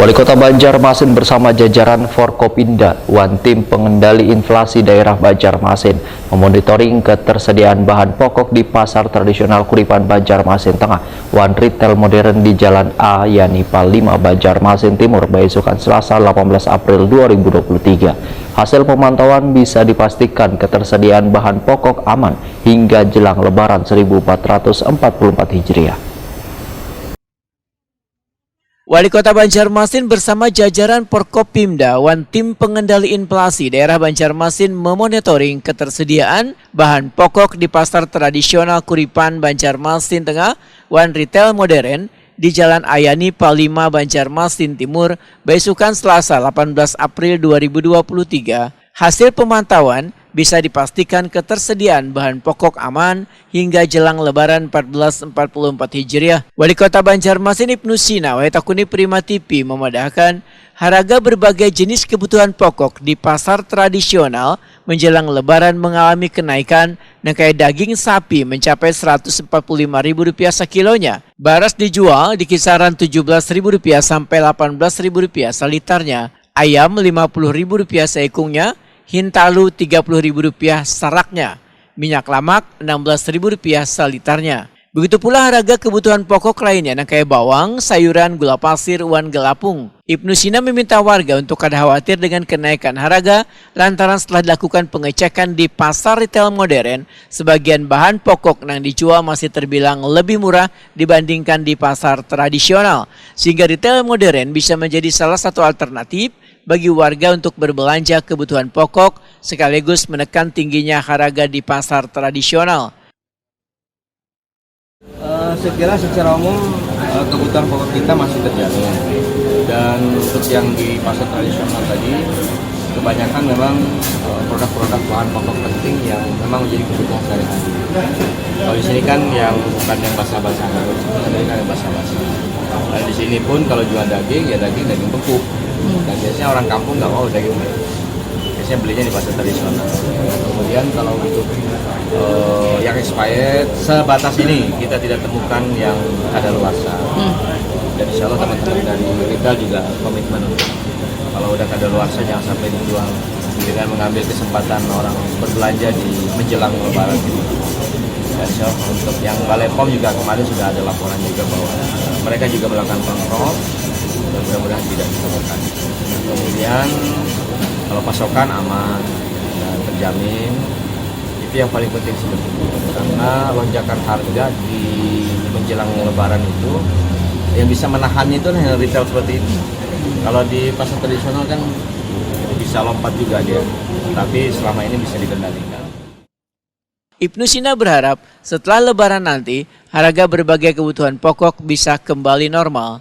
Wali Kota Banjarmasin bersama jajaran Forkopimda, Tim Pengendali Inflasi Daerah Banjarmasin, memonitoring ketersediaan bahan pokok di pasar tradisional Kuripan Banjarmasin Tengah, Retail Modern di Jalan A Yanipal 5 Banjarmasin Timur, Baisukan Selasa 18 April 2023. Hasil pemantauan bisa dipastikan ketersediaan bahan pokok aman hingga jelang Lebaran 1444 Hijriah. Wali Kota Banjarmasin bersama jajaran Forkopimda, Tim Pengendali Inflasi Daerah Banjarmasin memonitoring ketersediaan bahan pokok di pasar tradisional Kuripan Banjarmasin Tengah, Retail Modern di Jalan Yanipal 5 Banjarmasin Timur, Baisukan Selasa 18 April 2023. Hasil pemantauan bisa dipastikan ketersediaan bahan pokok aman hingga jelang Lebaran 1444 Hijriah. Wali Kota Banjarmasin Ibnu Sina Waitakuni Prima TV memadahkan harga berbagai jenis kebutuhan pokok di pasar tradisional menjelang Lebaran mengalami kenaikan dan kayak daging sapi mencapai Rp145.000 sekilonya. Beras dijual di kisaran Rp17.000 sampai Rp18.000 seliternya. Ayam Rp50.000 seekungnya. Hintalu Rp30.000 saraknya, minyak lamak Rp16.000 seliternya. Begitu pula harga kebutuhan pokok lainnya kayak bawang, sayuran, gula pasir, wan gelapung. Ibnu Sina meminta warga untuk kada khawatir dengan kenaikan harga lantaran setelah dilakukan pengecekan di pasar retail modern, sebagian bahan pokok yang dijual masih terbilang lebih murah dibandingkan di pasar tradisional, sehingga retail modern bisa menjadi salah satu alternatif bagi warga untuk berbelanja kebutuhan pokok sekaligus menekan tingginya harga di pasar tradisional. Saya kira secara umum kebutuhan pokok kita masih terjamin, dan untuk yang di pasar tradisional tadi kebanyakan memang produk-produk bahan pokok penting yang memang menjadi kebutuhan sehari-hari. Kalau di sini kan yang bukan yang basah-basah, ini kan yang basah-basah. Nah, di sini pun kalau jual daging ya daging beku. Dan biasanya orang kampung nggak mau daging beku. Biasanya belinya di pasar tradisional. Kemudian kalau untuk yang expired sebatas ini kita tidak temukan yang kadaluarsa. Dan insya Allah teman-teman dari retail juga komitmen kalau udah kadaluarsa jangan sampai dijual, dengan mengambil kesempatan orang berbelanja di menjelang Lebaran. Dan insya Allah untuk yang Balai POM juga kemarin sudah ada laporan juga bahwa mereka juga melakukan kontrol. Mudah-mudahan tidak ditemukan. Kemudian kalau pasokan aman dan terjamin, itu yang paling penting sebetulnya, karena lonjakan harga di menjelang Lebaran itu yang bisa menahannya itu hanya retail seperti ini. Kalau di pasar tradisional kan bisa lompat juga dia, tapi selama ini bisa dikendalikan. Ibnu Sina berharap setelah Lebaran nanti harga berbagai kebutuhan pokok bisa kembali normal.